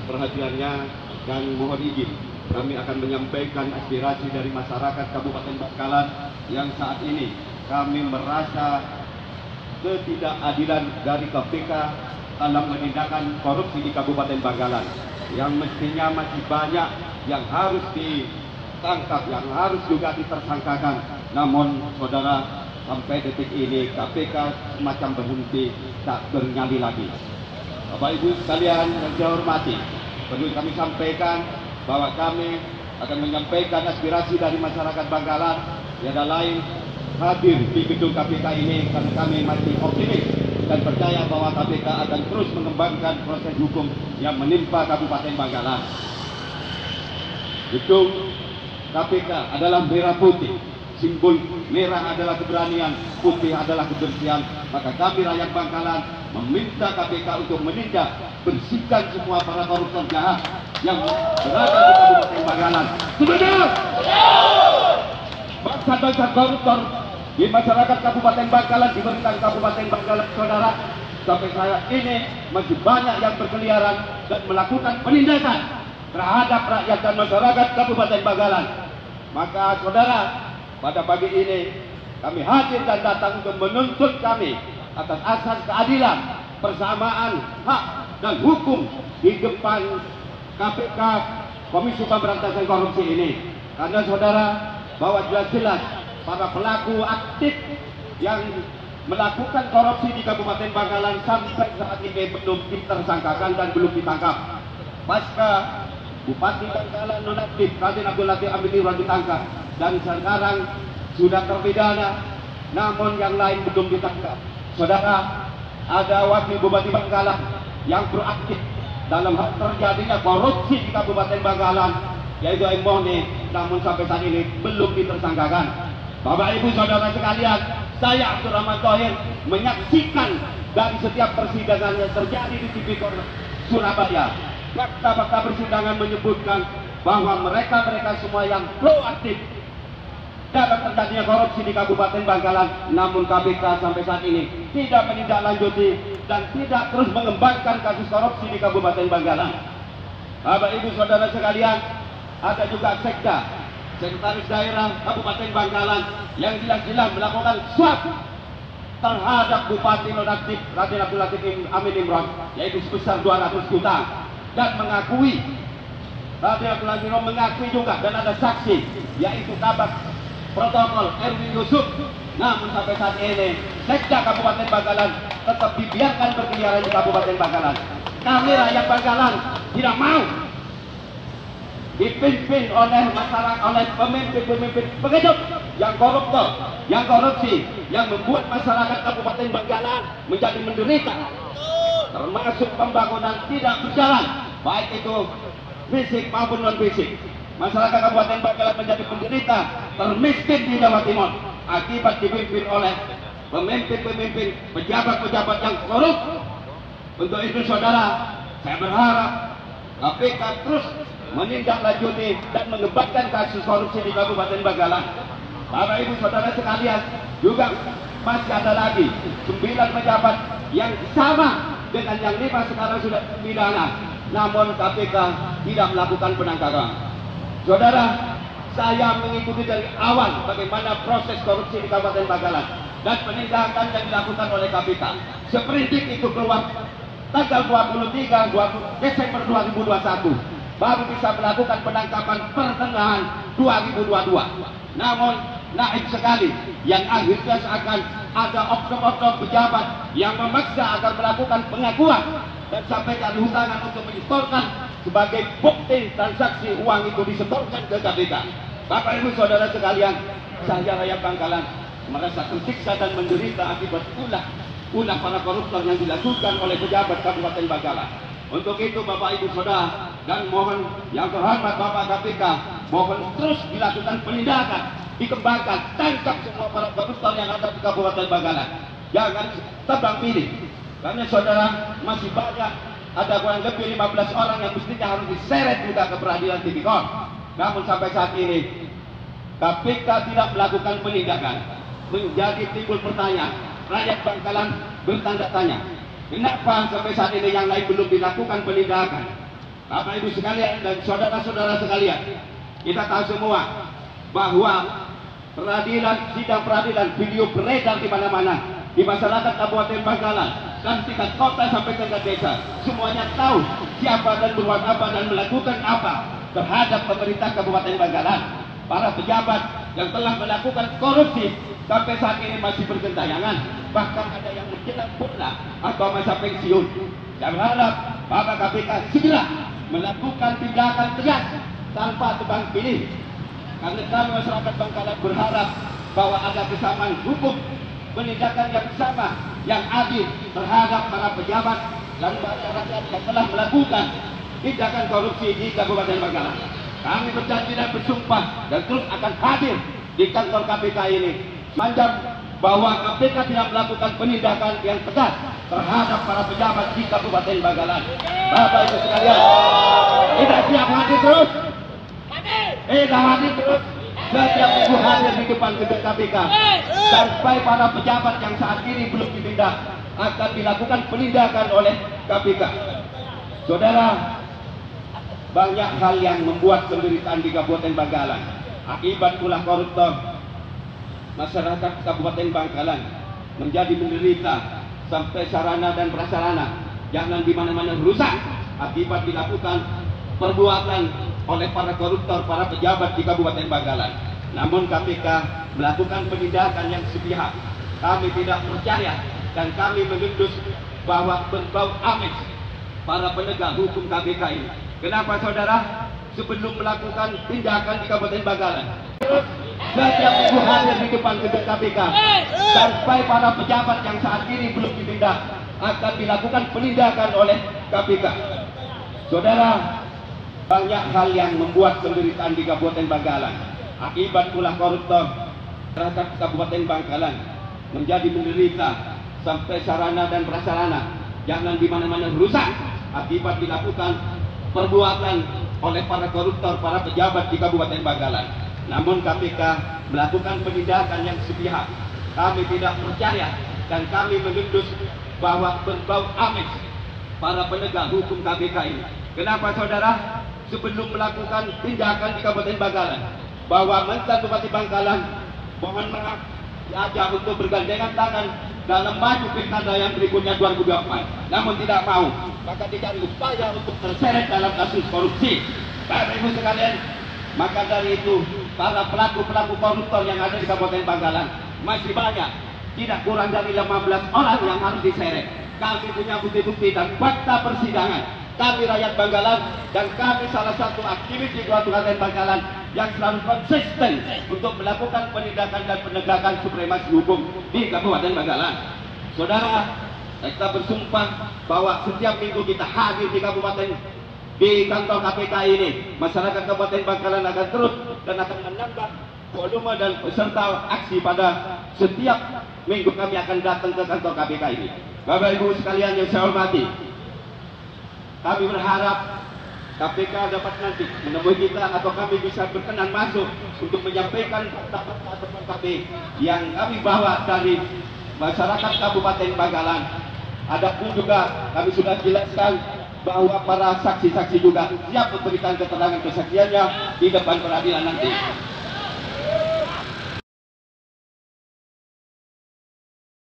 perhatiannya dan mohon izin kami akan menyampaikan aspirasi dari masyarakat Kabupaten Bangkalan yang saat ini kami merasa ketidakadilan dari KPK dalam menindakan korupsi di Kabupaten Bangkalan, yang mestinya masih banyak yang harus ditangkap, yang harus juga ditersangkakan. Namun saudara, sampai detik ini KPK semacam berhenti, tak bernyali lagi. Bapak Ibu sekalian yang saya hormati, perlu kami sampaikan bahwa kami akan menyampaikan aspirasi dari masyarakat Bangkalan tiada lain hadir di gedung KPK ini karena kami masih optimis dan percaya bahwa KPK akan terus mengembangkan proses hukum yang menimpa Kabupaten Bangkalan. Gedung KPK adalah merah putih, simbol merah adalah keberanian, putih adalah kebersihan. Maka kami rakyat Bangkalan meminta KPK untuk menindak, bersihkan semua para koruptor jahat yang berada di Kabupaten Bangkalan. Sebenarnya bangsa-bangsa koruptor di masyarakat Kabupaten Bangkalan, di pemerintahan Kabupaten Bangkalan, saudara, sampai saat ini masih banyak yang berkeliaran dan melakukan penindakan terhadap rakyat dan masyarakat Kabupaten Bangkalan. Maka saudara, pada pagi ini kami hadir dan datang untuk menuntut kami atas asas keadilan, persamaan hak dan hukum di depan KPK, Komisi Pemberantasan Korupsi ini. Karena saudara, bahwa jelas-jelas para pelaku aktif yang melakukan korupsi di Kabupaten Bangkalan sampai saat ini belum ditersangkakan dan belum ditangkap. Pasca Bupati Bangkalan nonaktif Raden Abdul Latif Amin Imran ditangkap dan sekarang sudah terpidana, namun yang lain belum ditangkap. Saudara, ada wakil Bupati Bangkalan yang proaktif dalam hal terjadinya korupsi di Kabupaten Bangkalan, yaitu Mone, namun sampai saat ini belum ditersangkakan. Bapak Ibu Saudara sekalian, saya Abdul Rahman Thohir menyaksikan dari setiap persidangan yang terjadi di Tipikor Surabaya. Fakta-fakta persidangan menyebutkan bahwa mereka semua yang proaktif dalam terjadinya korupsi di Kabupaten Bangkalan, namun KPK sampai saat ini tidak menindaklanjuti dan tidak terus mengembangkan kasus korupsi di Kabupaten Bangkalan. Bapak Ibu Saudara sekalian, ada juga Sekda, Sekretaris Daerah Kabupaten Bangkalan, yang jelas-jelas melakukan suap terhadap Bupati nonaktif Raden Abdul Latif Amin Imran, yaitu sebesar 200 juta, dan mengakui Raden Abdul Latif Imran mengakui juga, dan ada saksi yaitu Kabak Protokol Erwin Yusuf. Namun sampai saat ini Sekda Kabupaten Bangkalan tetap dibiarkan berkeliaran di Kabupaten Bangkalan. Kami rakyat Bangkalan tidak mau dipimpin oleh masyarakat, oleh pemimpin-pemimpin pengecut yang koruptor, yang korupsi, yang membuat masyarakat Kabupaten Bangkalan menjadi menderita, termasuk pembangunan tidak berjalan, baik itu fisik maupun non fisik. Masyarakat Kabupaten Bangkalan menjadi penderita, termiskin di Jawa Timur akibat dipimpin oleh pemimpin-pemimpin, pejabat-pejabat yang korup. Untuk itu saudara, saya berharap KPK terus menindaklanjuti dan mengembangkan kasus korupsi di Kabupaten Bangkalan. Bapak Ibu Saudara sekalian, juga masih ada lagi 9 pejabat yang sama dengan yang 5 sekarang sudah pidana, namun KPK tidak melakukan penangkapan. Saudara, saya mengikuti dari awal bagaimana proses korupsi di Kabupaten Bangkalan dan penindakan yang dilakukan oleh KPK. Seperindik itu keluar tanggal 23 Desember 2021, baru bisa melakukan penangkapan pertengahan 2022. Namun naif sekali yang akhirnya seakan ada oknum-oknum pejabat yang memaksa agar melakukan pengakuan dan sampai ada undangan untuk menyetorkan sebagai bukti transaksi uang itu disetorkan ke KPK. Bapak Ibu Saudara sekalian, saya rakyat Bangkalan merasa tersiksa dan menderita akibat ulah para koruptor yang dilakukan oleh pejabat Kabupaten Bangkalan. Untuk itu Bapak Ibu Saudara, dan mohon yang terhormat Bapak KPK, mohon terus dilakukan penindakan, dikembangkan, tangkap semua para koruptor yang ada di Kabupaten Bangkalan. Jangan tebang pilih, karena saudara masih banyak, ada kurang lebih 15 orang yang mestinya harus diseret juga ke peradilan tipikor. Namun sampai saat ini KPK tidak melakukan penindakan. Menjadi timbul pertanyaan, rakyat Bangkalan bertanda tanya, kenapa sampai saat ini yang lain belum dilakukan penindakan? Bapak Ibu sekalian dan saudara-saudara sekalian, kita tahu semua bahwa sidang peradilan video beredar di mana-mana di masyarakat Kabupaten Bangkalan dan tingkat kota sampai tingkat desa. Semuanya tahu siapa dan berbuat apa dan melakukan apa terhadap pemerintah Kabupaten Bangkalan. Para pejabat yang telah melakukan korupsi sampai saat ini masih bergentayangan, bahkan ada yang menjelang purna atau masa pensiun. Saya berharap Bapak KPK segera melakukan tindakan tegas tanpa tebang pilih, karena kami masyarakat Bangkalan berharap bahwa ada kesamaan hukum, penindakan yang sama, yang adil terhadap para pejabat dan masyarakat yang telah melakukan tindakan korupsi di Kabupaten Bangkalan. Kami berjanji dan bersumpah dan terus akan hadir di kantor KPK ini sepanjang bahwa KPK tidak melakukan penindakan yang tegas terhadap para pejabat di Kabupaten Bangkalan. Bapak Ibu sekalian, kita siap hadir terus. Kita hadir terus. Setiap minggu hadir di depan gedung KPK sampai para pejabat yang saat ini belum ditindak akan dilakukan penindakan oleh KPK. Saudara, banyak hal yang membuat penderitaan di Kabupaten Bangkalan akibat ulah koruptor. Masyarakat Kabupaten Bangkalan menjadi menderita sampai sarana dan prasarana jangan di mana-mana rusak akibat dilakukan perbuatan oleh para koruptor, para pejabat di Kabupaten Bangkalan. Namun KPK melakukan penindakan yang sepihak. Kami tidak percaya dan kami mengendus bahwa berbau amis para penegak hukum KPK ini. Kenapa saudara? Sebelum melakukan tindakan di Kabupaten Bangkalan, setiap minggu hadir di depan gedung KPK sampai para pejabat yang saat ini belum ditindak akan dilakukan penindakan oleh KPK. Saudara, banyak hal yang membuat penderitaan di Kabupaten Bangkalan akibat ulah koruptor. Masyarakat Kabupaten Bangkalan menjadi menderita sampai sarana dan prasarana jangan di mana-mana rusak akibat dilakukan perbuatan oleh para koruptor, para pejabat di Kabupaten Bangkalan. Namun KPK melakukan penindakan yang sepihak. Kami tidak percaya dan kami mengendus bahwa berbau amis para penegak hukum KPK ini. Kenapa saudara? Sebelum melakukan tindakan di Kabupaten Bangkalan, bahwa mantan Bupati Bangkalan mohon maaf diajak untuk bergandengan tangan dalam maju pilkada yang berikutnya 2024, namun tidak mau, maka dicari upaya untuk terseret dalam kasus korupsi. Bapak Ibu sekalian, maka dari itu para pelaku-pelaku koruptor yang ada di Kabupaten Bangkalan masih banyak, tidak kurang dari 15 orang yang harus diseret. Kami punya bukti-bukti dan fakta persidangan. Kami rakyat Bangkalan dan kami salah satu aktivis di Kabupaten Bangkalan yang selalu konsisten untuk melakukan penindakan dan penegakan supremasi hukum di Kabupaten Bangkalan. Saudara, kita bersumpah bahwa setiap minggu kita hadir di kabupaten, di kantor KPK ini, masyarakat Kabupaten Bangkalan akan terus dan akan menambah volume dan peserta aksi pada setiap minggu kami akan datang ke kantor KPK ini. Bapak Ibu sekalian yang saya hormati, kami berharap KPK dapat nanti menemui kita atau kami bisa berkenan masuk untuk menyampaikan fakta-fakta teman kami yang kami bawa dari masyarakat Kabupaten Bangkalan. Adapun juga kami sudah jelaskan bahwa para saksi-saksi juga siap memberikan keterangan kesaksiannya di depan peradilan nanti.